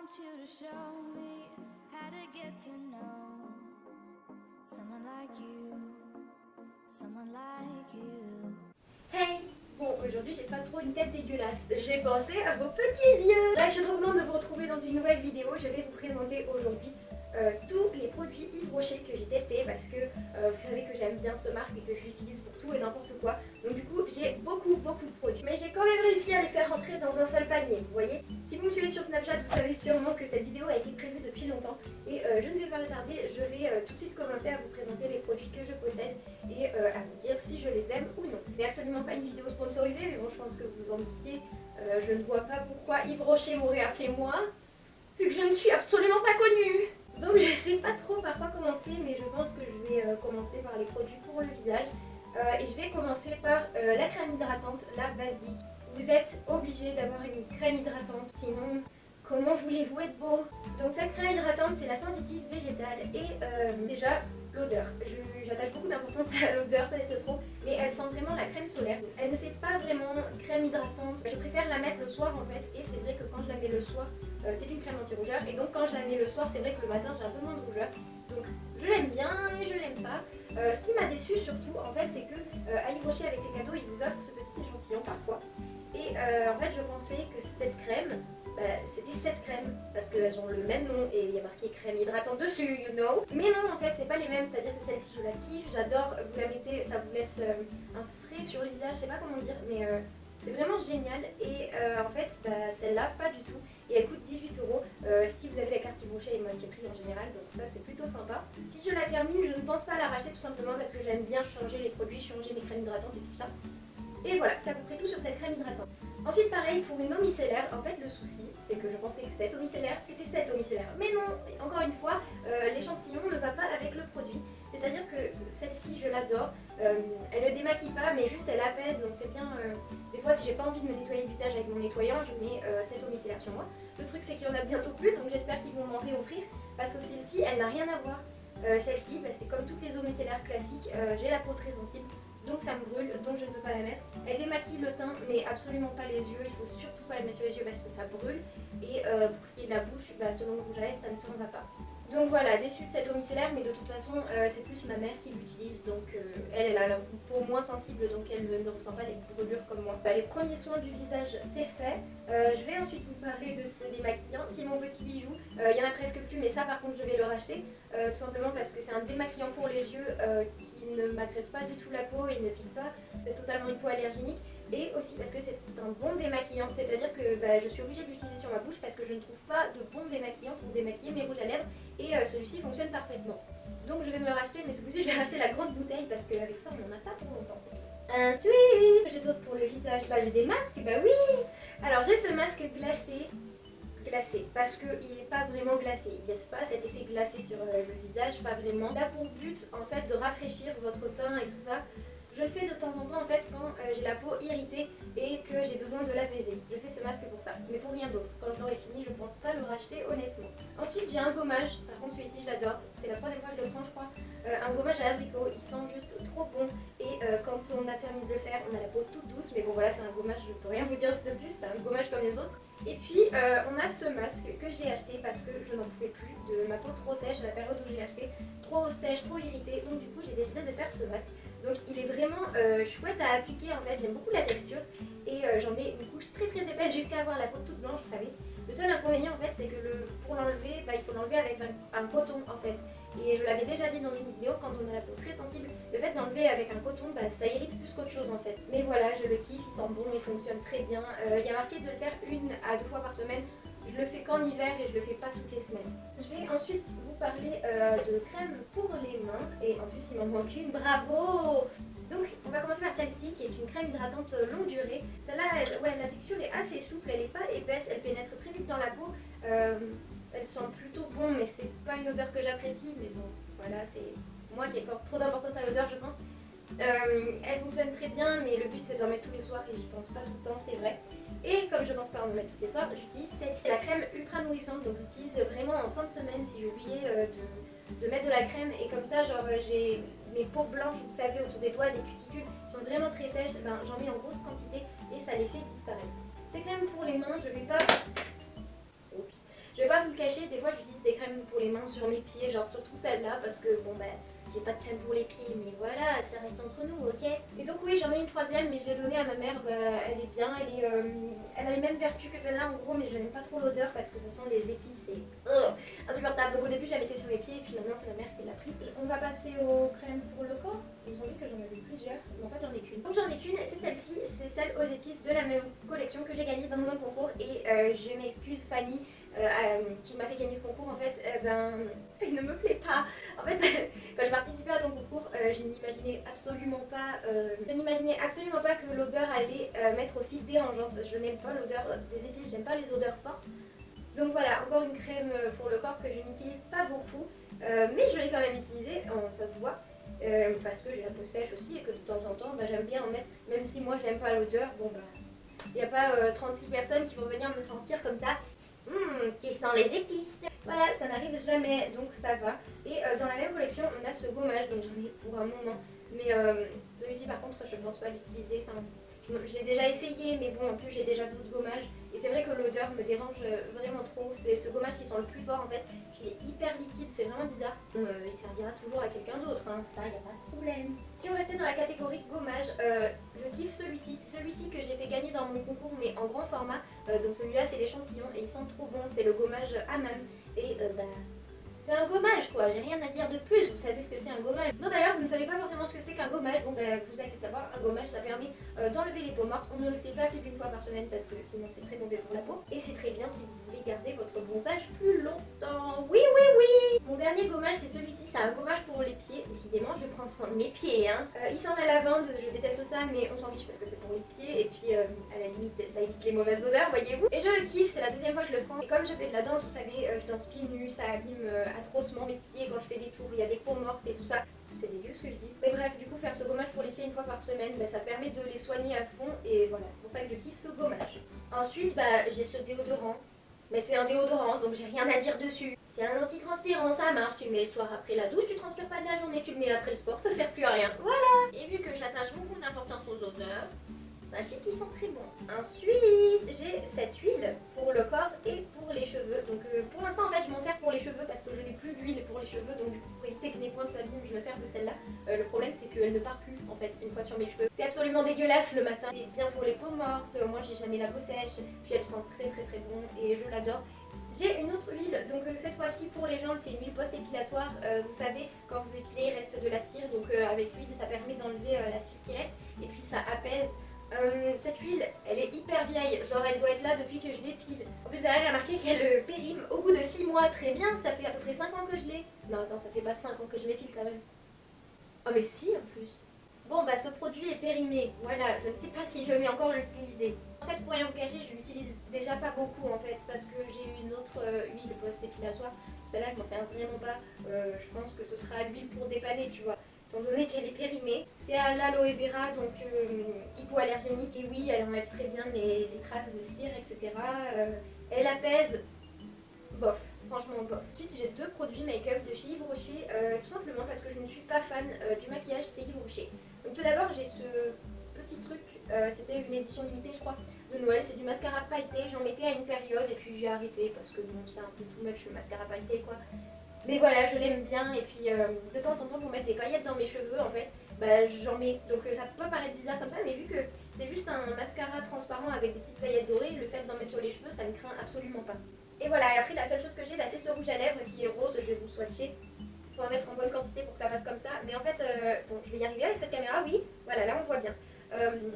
want you to show me how to get to know someone like you, someone like you. Hey! Bon, aujourd'hui j'ai pas trop une tête dégueulasse, j'ai pensé à vos petits yeux. Bref, je suis trop contente de vous retrouver dans une nouvelle vidéo. Je vais vous présenter aujourd'hui tous les produits Yves Rocher que j'ai testés parce que vous savez que j'aime bien cette marque et que je l'utilise pour tout et n'importe quoi. Donc du coup j'ai beaucoup de produits. Mais j'ai quand même réussi à les faire rentrer dans un seul panier, vous voyez. Si vous me suivez sur Snapchat, vous savez sûrement que cette vidéo a été prévue depuis longtemps. Et je ne vais pas retarder, je vais tout de suite commencer à vous présenter les produits que je possède et à vous dire si je les aime ou non. Ce n'est absolument pas une vidéo sponsorisée, mais bon, je pense que vous en doutiez. Je ne vois pas pourquoi Yves Rocher m'aurait appelé moi, vu que je ne suis absolument pas connue. Donc je sais pas trop par quoi commencer, mais je pense que je vais commencer par les produits pour le visage. Et je vais commencer par la crème hydratante, la basique. Vous êtes obligé d'avoir une crème hydratante, sinon comment voulez-vous être beau? Donc cette crème hydratante, c'est la sensitive végétale et déjà l'odeur. J'attache beaucoup d'importance à l'odeur, peut-être trop, mais elle sent vraiment la crème solaire. Elle ne fait pas vraiment crème hydratante. Je préfère la mettre le soir en fait, et c'est vrai que quand je la mets le soir, c'est une crème anti-rougeur, et donc quand je la mets le soir, c'est vrai que le matin j'ai un peu moins de rougeur. Donc je l'aime bien et je l'aime pas. Ce qui m'a déçu surtout en fait, c'est que à Yves Rocher avec les cadeaux, ils vous offrent ce petit échantillon parfois. Et en fait je pensais que cette crème, c'était cette crème parce qu'elles ont le même nom et il y a marqué crème hydratante dessus, you know. Mais non, en fait c'est pas les mêmes, c'est à dire que celle-ci je la kiffe, j'adore, vous la mettez, ça vous laisse un frais sur le visage, je sais pas comment dire, mais c'est vraiment génial. Et en fait celle-là pas du tout, et elle coûte 18 €. Si vous avez la carte Yves Rocher, elle est moitié prix en général, donc ça c'est plutôt sympa. Si je la termine, je ne pense pas la racheter tout simplement parce que j'aime bien changer les produits, changer mes crèmes hydratantes et tout ça. Et voilà, c'est à peu près tout sur cette crème hydratante. Ensuite pareil pour une eau micellaire, en fait le souci c'est que je pensais que cette eau micellaire c'était cette eau micellaire. Mais non, encore une fois, l'échantillon ne va pas avec le produit. C'est-à-dire que celle-ci je l'adore, elle ne démaquille pas mais juste elle apaise, donc c'est bien. Des fois si j'ai pas envie de me nettoyer le visage avec mon nettoyant, je mets cette eau micellaire sur moi. Le truc c'est qu'il y en a bientôt plus, donc j'espère qu'ils vont m'en réoffrir parce que celle-ci elle n'a rien à voir. Celle-ci c'est comme toutes les eaux micellaires classiques, j'ai la peau très sensible. Donc ça me brûle, donc je ne peux pas la mettre. Elle démaquille le teint, mais absolument pas les yeux. Il faut surtout pas la mettre sur les yeux parce que ça brûle. Et pour ce qui est de la bouche, selon le rouge à lèvres, ça ne s'en va pas. Donc voilà, déçue de cette eau micellaire, mais de toute façon, c'est plus ma mère qui l'utilise. Donc elle a la peau moins sensible, donc elle ne ressent pas les brûlures comme moi. Les premiers soins du visage, c'est fait. Je vais ensuite vous parler de ce démaquillant qui est mon petit bijou. Il y en a presque plus, mais ça par contre je vais le racheter. Tout simplement parce que c'est un démaquillant pour les yeux qui ne m'agresse pas du tout la peau et ne pique pas. C'est totalement hypoallergénique. Et aussi parce que c'est un bon démaquillant, c'est-à-dire que je suis obligée de l'utiliser sur ma bouche parce que je ne trouve pas de bon démaquillant pour démaquiller mes rouges à lèvres, et celui-ci fonctionne parfaitement. Donc je vais me le racheter, mais ce coup-ci je vais racheter la grande bouteille parce qu'avec ça on n'en a pas pour longtemps. Ensuite, j'ai d'autres pour le visage, j'ai des masques, oui. Alors j'ai ce masque glacé parce qu'il n'est pas vraiment glacé, il laisse pas cet effet glacé sur le visage, pas vraiment. Là pour but en fait de rafraîchir votre teint et tout ça. Je le fais de temps en temps en fait quand j'ai la peau irritée et que j'ai besoin de l'apaiser. Je fais ce masque pour ça, mais pour rien d'autre. Quand je l'aurai fini, je pense pas le racheter honnêtement. Ensuite j'ai un gommage, par contre celui-ci je l'adore, c'est la troisième fois que je le prends je crois. Un gommage à abricot, il sent juste trop bon et quand on a terminé de le faire, on a la peau toute douce, mais bon voilà c'est un gommage, je peux rien vous dire de plus, c'est un gommage comme les autres. Et puis on a ce masque que j'ai acheté parce que je n'en pouvais plus de ma peau trop sèche, la période où j'ai acheté, trop sèche, trop irritée, donc du coup j'ai décidé de faire ce masque. Donc il est vraiment chouette à appliquer en fait, j'aime beaucoup la texture et j'en mets une couche très épaisse jusqu'à avoir la peau toute blanche, vous savez. Le seul inconvénient en fait c'est que pour l'enlever, il faut l'enlever avec un coton en fait. Et je l'avais déjà dit dans une vidéo, quand on a la peau très sensible, le fait d'enlever avec un coton, ça irrite plus qu'autre chose en fait. Mais voilà, je le kiffe, il sent bon, il fonctionne très bien. Il y a marqué de le faire 1 à 2 fois par semaine. Je le fais qu'en hiver et je le fais pas toutes les semaines. Je vais ensuite vous parler de crème pour les mains. Et en plus il m'en manque une, bravo! Donc on va commencer par celle-ci qui est une crème hydratante longue durée. Celle-là, la texture est assez souple, elle n'est pas épaisse, elle pénètre très vite dans la peau. Elle sent plutôt bon, mais c'est pas une odeur que j'apprécie. Mais bon, voilà, c'est moi qui accorde trop d'importance à l'odeur je pense. Elle fonctionne très bien, mais le but c'est d'en mettre tous les soirs et j'y pense pas tout le temps, c'est vrai. Et comme je pense pas en mettre tous les soirs, j'utilise c'est la crème ultra nourrissante, donc j'utilise vraiment en fin de semaine si j'ai oublié de mettre de la crème, et comme ça j'ai mes peaux blanches, vous savez, autour des doigts, des cuticules, qui sont vraiment très sèches, j'en mets en grosse quantité et ça les fait disparaître. Ces crèmes pour les mains, je vais pas le cacher, des fois j'utilise des crèmes pour les mains sur mes pieds, genre surtout celle-là parce que bon bah j'ai pas de crème pour les pieds, mais voilà, ça reste entre nous, ok. Et donc oui, j'en ai une troisième, mais je l'ai donnée à ma mère, bah, elle est bien, elle a les mêmes vertus que celle-là en gros, mais je n'aime pas trop l'odeur parce que ça sent les épices, c'est insupportable. Donc au début je la mettais sur mes pieds, et puis maintenant c'est ma mère qui l'a pris. On va passer aux crèmes pour le corps. Il me semblait que j'en avais plusieurs, mais en fait j'en ai qu'une. Donc j'en ai qu'une, c'est celle-ci, c'est celle aux épices de la même collection que j'ai gagnée dans un concours, et je m'excuse Fanny, qui m'a fait gagner ce concours, en fait, il ne me plaît pas. En fait, quand je participais à ton concours, je n'imaginais absolument pas, que l'odeur allait m'être aussi dérangeante. Je n'aime pas l'odeur des épices, j'aime pas les odeurs fortes. Donc voilà, encore une crème pour le corps que je n'utilise pas beaucoup, mais je l'ai quand même utilisée, ça se voit. Parce que j'ai la peau sèche aussi et que de temps en temps j'aime bien en mettre, même si moi j'aime pas l'odeur, bon bah il n'y a pas 36 personnes qui vont venir me sentir comme ça, qui sent les épices. Voilà, ça n'arrive jamais, donc ça va. Et dans la même collection on a ce gommage, donc j'en ai pour un moment, mais celui-ci par contre je ne pense pas l'utiliser, enfin je l'ai déjà essayé, mais bon en plus j'ai déjà d'autres gommages. Et c'est vrai que l'odeur me dérange vraiment trop, c'est ce gommage qui sent le plus fort en fait, puis il est hyper liquide, c'est vraiment bizarre. Il servira toujours à quelqu'un d'autre, hein, ça y a pas de problème. Si on restait dans la catégorie gommage, je kiffe celui-ci, c'est celui-ci que j'ai fait gagner dans mon concours mais en grand format, donc celui-là c'est l'échantillon et il sent trop bon, c'est le gommage Hammam, et c'est un gommage quoi, j'ai rien à dire de plus, vous savez ce que c'est un gommage. Non d'ailleurs vous ne savez pas forcément ce que c'est qu'un gommage, bon vous allez le savoir, un gommage ça permet d'enlever les peaux mortes, on ne le fait pas plus d'une fois par semaine parce que sinon c'est très mauvais pour la peau, et c'est très bien si vous voulez garder votre bronzage plus longtemps. Oui oui oui. Mon dernier gommage c'est celui-ci, c'est un gommage pour les pieds, décidément je prends soin de mes pieds hein. Il sent la lavande, je déteste ça mais on s'en fiche parce que c'est pour les pieds, et puis à la limite ça évite les mauvaises odeurs voyez-vous. Et je le kiffe, c'est la deuxième fois que je le prends, et comme je fais de la danse vous savez, je danse pieds nus, ça abîme atrocement mes pieds quand je fais des tours, il y a des peaux mortes et tout ça. C'est dégueu ce que je dis. Mais bref, du coup faire ce gommage pour les pieds une fois par semaine, ça permet de les soigner à fond, et voilà, c'est pour ça que je kiffe ce gommage. Ensuite, j'ai ce déodorant. Mais c'est un déodorant, donc j'ai rien à dire dessus. C'est un antitranspirant, ça marche, tu le mets le soir après la douche, tu transpires pas de la journée, tu le mets après le sport, ça sert plus à rien. Voilà. Et vu que j'attache beaucoup d'importance aux odeurs, sachez qu'ils sont très bons. Ensuite, j'ai cette huile pour le corps et pour les cheveux. Donc pour l'instant en fait je m'en sers pour les cheveux parce que je n'ai plus d'huile pour les cheveux. Donc du coup pour éviter que mes pointes s'abîment, je me sers de celle-là. Le problème c'est qu'elle ne part plus en fait une fois sur mes cheveux. C'est absolument dégueulasse le matin. C'est bien pour les peaux mortes, moi j'ai jamais la peau sèche. Puis elle sent très très très bon et je l'adore. J'ai une autre huile, donc cette fois-ci pour les jambes, c'est une huile post-épilatoire. Vous savez, quand vous épilez, il reste de la cire, donc avec l'huile, ça permet d'enlever la cire qui reste, et puis ça apaise. Cette huile, elle est hyper vieille, genre elle doit être là depuis que je l'épile. En plus derrière, il y a marqué qu'elle périme au bout de 6 mois, très bien, ça fait à peu près 5 ans que je l'ai. Non attends, ça fait pas 5 ans que je m'épile quand même. Oh mais si en plus. Bon ce produit est périmé, voilà, je ne sais pas si je vais encore l'utiliser. En fait pour rien vous cacher, je l'utilise déjà pas beaucoup en fait, parce que j'ai une autre huile post-épilatoire. Celle-là je m'en fais vraiment pas, je pense que ce sera l'huile pour dépanner tu vois. Étant donné qu'elle est périmée, c'est à l'aloe vera, donc hypoallergénique, et oui elle enlève très bien les traces de cire etc. Elle apaise, bof. Franchement bof. Ensuite j'ai deux produits make-up de chez Yves Rocher, tout simplement parce que je ne suis pas fan du maquillage c'est Yves Rocher. Donc tout d'abord j'ai ce petit truc, c'était une édition limitée je crois de Noël, c'est du mascara pailleté, j'en mettais à une période et puis j'ai arrêté parce que bon c'est un peu too much le mascara pailleté quoi. Mais voilà je l'aime bien, et puis de temps en temps pour mettre des paillettes dans mes cheveux en fait, j'en mets. Donc ça peut paraître bizarre comme ça, mais vu que c'est juste un mascara transparent avec des petites paillettes dorées, le fait d'en mettre sur les cheveux ça ne craint absolument pas. Et voilà, et après la seule chose que j'ai c'est ce rouge à lèvres qui est rose, je vais vous swatcher. Il faut en mettre en bonne quantité pour que ça fasse comme ça. Mais en fait, bon je vais y arriver avec cette caméra, oui, voilà là on voit bien.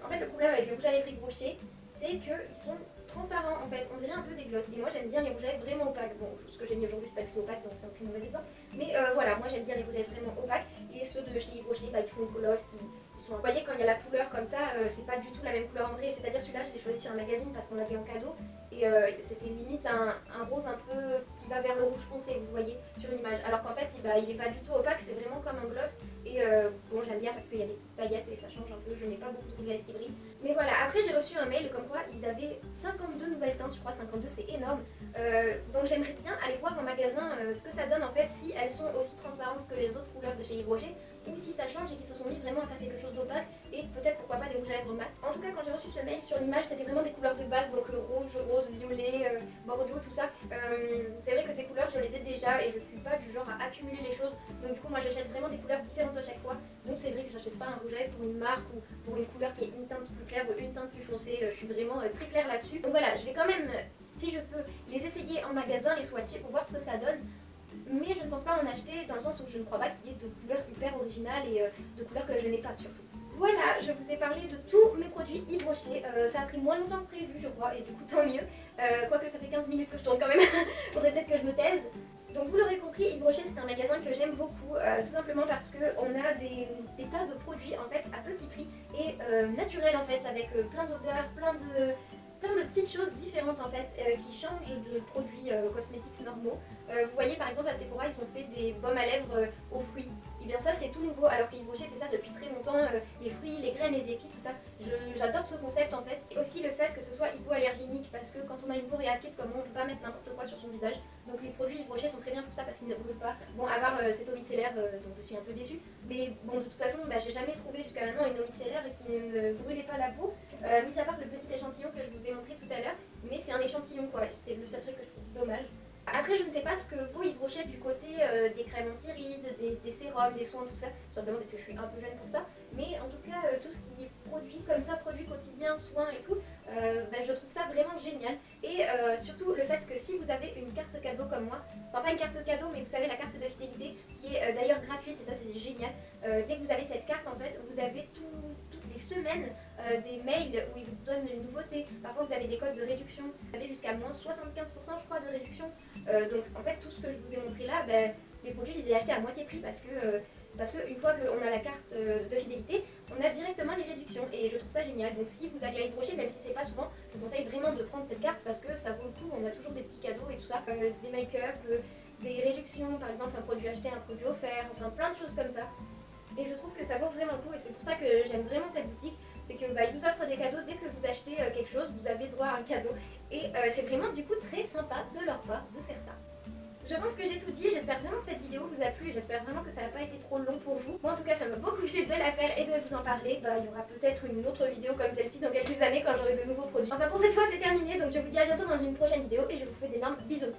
En fait le problème avec les rouges à lèvres Yves Rocher, c'est qu'ils sont transparents en fait, on dirait un peu des glosses. Et moi j'aime bien les rouges à lèvres vraiment opaques. Bon, ce que j'ai mis aujourd'hui c'est pas du tout opaque donc c'est un très mauvais exemple. Mais voilà, moi j'aime bien les rouges à lèvres vraiment opaques. Et ceux de chez Yves Rocher, ils font une gloss. Ils sont... Vous voyez quand il y a la couleur comme ça, c'est pas du tout la même couleur en vrai. C'est-à-dire celui-là je l'ai choisi sur un magazine parce qu'on l'avait en cadeau. Et c'était limite un rose un peu qui va vers le rouge foncé, vous voyez, sur l'image. Alors qu'en fait, il est pas du tout opaque, c'est vraiment comme un gloss. Et bon, j'aime bien parce qu'il y a des petites paillettes et ça change un peu. Je n'ai pas beaucoup de rouge à lèvres qui brille. Mais voilà, après j'ai reçu un mail comme quoi ils avaient 52 nouvelles teintes, je crois 52 c'est énorme. Donc j'aimerais bien aller voir en magasin ce que ça donne en fait, si elles sont aussi transparentes que les autres couleurs de chez Yves Rocher, ou si ça change et qu'ils se sont mis vraiment à faire quelque chose d'opaque, et peut-être pourquoi pas des rouges à lèvres mat. En tout cas quand j'ai reçu ce mail, sur l'image c'était vraiment des couleurs de base, donc rouge, rose, violet, bordeaux, tout ça. C'est vrai que je les ai déjà et je suis pas du genre à accumuler les choses. Donc du coup moi j'achète vraiment des couleurs différentes à chaque fois. Donc c'est vrai que j'achète pas un rouge à lèvres pour une marque ou pour une couleur qui est une teinte plus claire ou une teinte plus foncée. Je suis vraiment très claire là-dessus. Donc voilà, je vais quand même, si je peux, les essayer en magasin, les swatcher pour voir ce que ça donne. Mais je ne pense pas en acheter dans le sens où je ne crois pas qu'il y ait de couleurs hyper originales et de couleurs que je n'ai pas surtout. Voilà, je vous ai parlé de tous mes produits Yves Rocher. Ça a pris moins longtemps que prévu je crois et du coup tant mieux. Quoique ça fait 15 minutes que je tourne quand même, faudrait peut-être que je me taise. Donc vous l'aurez compris, Yves Rocher c'est un magasin que j'aime beaucoup, tout simplement parce qu'on a des tas de produits en fait à petit prix et naturels en fait, avec plein d'odeurs, plein de petites choses différentes en fait qui changent de produits cosmétiques normaux. Vous voyez par exemple à Sephora ils ont fait des baumes à lèvres aux fruits. Et bien ça c'est tout nouveau alors que Yves Rocher fait ça depuis très longtemps, les fruits, les graines, les épices, tout ça. J'adore ce concept en fait. Et aussi le fait que ce soit hypoallergénique parce que quand on a une peau réactive comme moi on peut pas mettre n'importe quoi sur son visage. Donc les produits Yves Rocher sont très bien pour ça parce qu'ils ne brûlent pas. Bon à part cette eau micellaire donc je suis un peu déçue. Mais bon de toute façon j'ai jamais trouvé jusqu'à maintenant une eau micellaire qui ne me brûlait pas la peau. Mis à part le petit échantillon que je vous ai montré tout à l'heure. Mais c'est un échantillon quoi, c'est le seul truc que je trouve dommage. Après je ne sais pas ce que vaut Yves Rocher du côté des crèmes anti-rides, des sérums, des soins, tout ça. Simplement parce que je suis un peu jeune pour ça. Mais en tout cas tout ce qui est produit comme ça, produits quotidiens, soins et tout, je trouve ça vraiment génial. Et surtout le fait que si vous avez une carte cadeau comme moi, enfin pas une carte cadeau mais vous savez la carte de fidélité qui est d'ailleurs gratuite et ça c'est génial. Dès que vous avez cette carte en fait, vous avez toutes les semaines des mails où ils vous donnent les nouveautés. Parfois vous avez des codes de réduction, vous avez jusqu'à moins 75% je crois de réduction. Donc en fait tout ce que je vous ai montré là, les produits je les ai achetés à moitié prix parce que une fois qu'on a la carte de fidélité, on a directement les réductions et je trouve ça génial. Donc si vous allez à Yves Rocher, même si c'est pas souvent, je vous conseille vraiment de prendre cette carte parce que ça vaut le coup, on a toujours des petits cadeaux et tout ça, des make-up, des réductions, par exemple un produit acheté, un produit offert, enfin plein de choses comme ça. Et je trouve que ça vaut vraiment le coup et c'est pour ça que j'aime vraiment cette boutique. C'est que ils vous offrent des cadeaux dès que vous achetez quelque chose, vous avez droit à un cadeau. Et c'est vraiment du coup très sympa de leur part de faire ça. Je pense que j'ai tout dit, j'espère vraiment que cette vidéo vous a plu, j'espère vraiment que ça n'a pas été trop long pour vous. Moi en tout cas ça m'a beaucoup plu de la faire et de vous en parler. Il y aura peut-être une autre vidéo comme celle-ci dans quelques années quand j'aurai de nouveaux produits. Enfin pour cette fois c'est terminé, donc je vous dis à bientôt dans une prochaine vidéo et je vous fais d'énormes bisous.